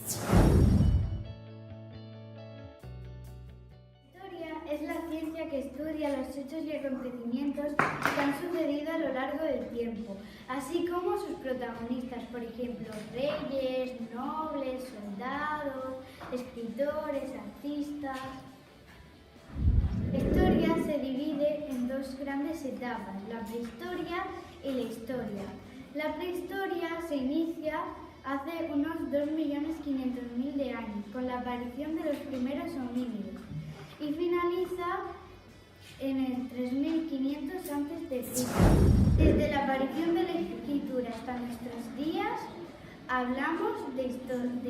Historia es la ciencia que estudia los hechos y acontecimientos que han sucedido a lo largo del tiempo, así como sus protagonistas, por ejemplo, reyes, nobles, soldados, escritores, artistas. La historia se divide en dos grandes etapas, la prehistoria y la historia. La prehistoria se inicia hace unos 2.500.000 de años, con la aparición de los primeros homínidos, y finaliza en el 3.500 a.C. Desde la aparición de la escritura hasta nuestros días, hablamos de la historia.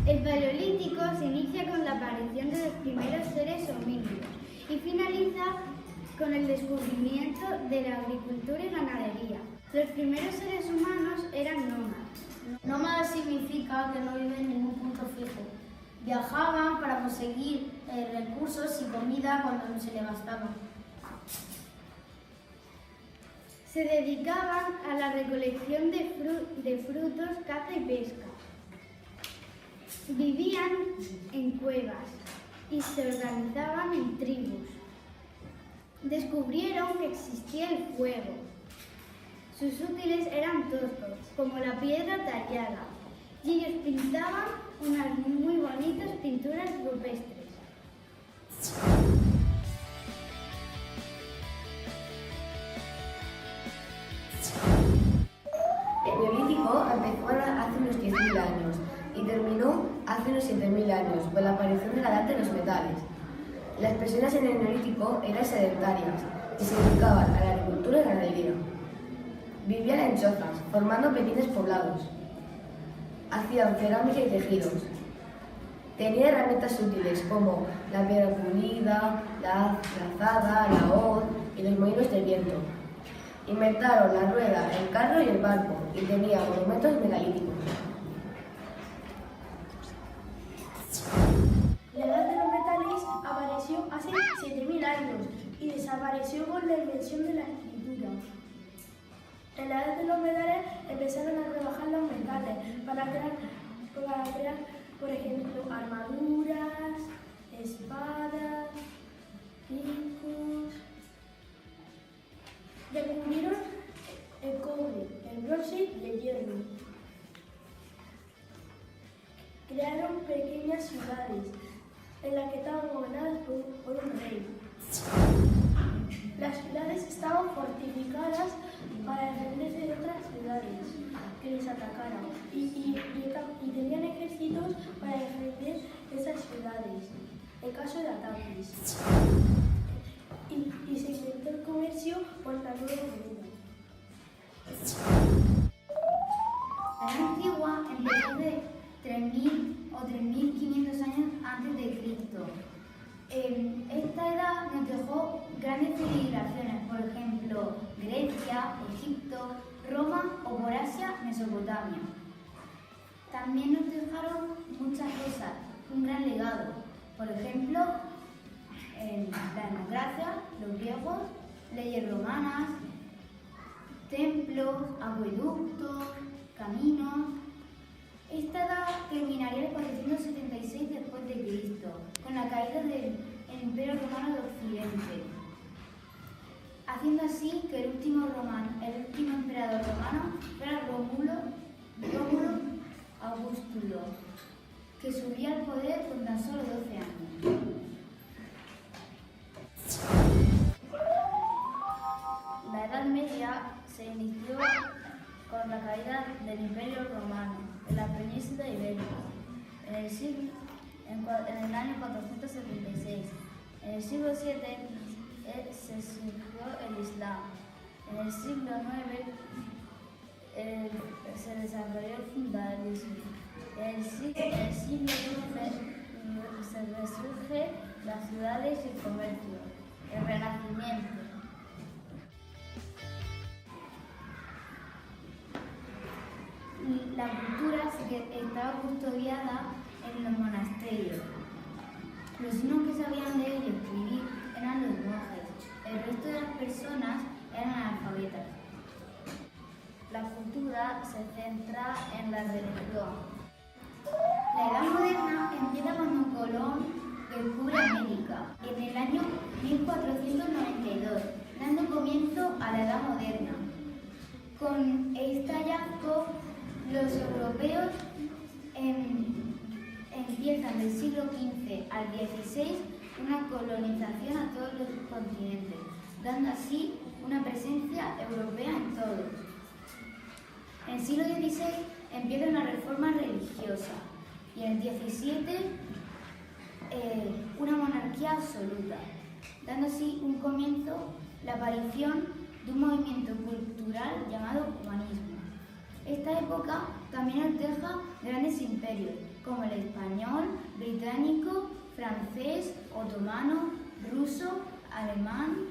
El Paleolítico se inicia con la aparición de los primeros seres homínidos y finaliza con el descubrimiento de la agricultura y ganadería. Los primeros seres humanos eran nómadas. Nómada significa que no viven en ningún punto fijo. Viajaban para conseguir recursos y comida cuando no se les gastaba. Se dedicaban a la recolección de frutos, caza y pesca. Vivían en cuevas y se organizaban en tribus. Descubrieron que existía el fuego. Sus útiles eran toscos, como la piedra tallada, y ellos pintaban unas muy bonitas pinturas rupestres. El Neolítico empezó hace unos 10.000 años y terminó hace unos 7.000 años con la aparición de la edad de los metales. Las personas en el Neolítico eran sedentarias y se dedicaban a la agricultura y ganadería. Vivían en chozas, formando pequeños poblados. Hacían cerámica y tejidos. Tenía herramientas útiles como la piedra pulida, la azada, la hoz y los molinos de viento. Inventaron la rueda, el carro y el barco y tenía monumentos megalíticos. La edad de los metales apareció hace 7.000 años y desapareció con la invención de la escritura. En la edad de los metales empezaron a trabajar los metales para crear, por ejemplo, armaduras, espadas, picos. Descubrieron el cobre, el bronce y el hierro. Crearon pequeñas ciudades en las que estaban gobernadas por un rey. Las ciudades estaban fortificadas para defenderse de otras ciudades que les atacaran y tenían ejércitos para defender esas ciudades en caso de ataques. Y se inventó el comercio por la nueva moneda. La Edad Antigua empezó de 3.000 o 3.500 años antes de Cristo. Esta edad nos dejó grandes civilizaciones, por ejemplo, Grecia, Egipto, Roma o por Asia, Mesopotamia. También nos dejaron muchas cosas, un gran legado, por ejemplo, la democracia, los griegos, leyes romanas, templos, acueductos, caminos. Esta edad terminaría en el 476 después de Cristo, con la caída del Imperio Romano de Occidente, haciendo así que el último emperador romano fuera Rómulo Augustulo, que subía al poder con tan solo 12 años. La Edad Media se inició con la caída del Imperio Romano en la península ibérica en el año 476. En el siglo VII se surgió el Islam. En el siglo IX se desarrolló el feudalismo. En el siglo XIX se resurgen las ciudades y el comercio. El Renacimiento. La cultura estaba custodiada en los monasterios. Los únicos que sabían leer y escribir eran los monjes. El resto de las personas eran analfabetas. La cultura se centra en la religión. La Edad Moderna empieza cuando Colón descubre América, en el año 1492, dando comienzo a la Edad Moderna. Con este hallazgo, los europeos empiezan del siglo XV al XVI una colonización a todos los continentes, dando así una presencia europea en todos. En el siglo XVI empieza una reforma religiosa y en el XVII una monarquía absoluta, dando así un comienzo la aparición de un movimiento cultural llamado humanismo. Esta época también nos deja grandes imperios como el español, británico, francés, otomano, ruso, alemán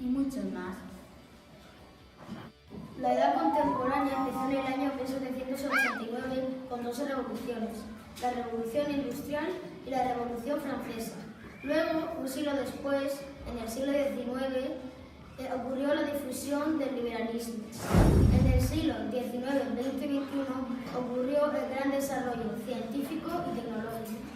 y muchos más. La edad contemporánea empezó en el año 1789 con dos revoluciones, la Revolución Industrial y la Revolución Francesa. Luego, un siglo después, en el siglo XIX, ocurrió la difusión del liberalismo. En el siglo XIX, XX y XXI, ocurrió el gran desarrollo científico y tecnológico.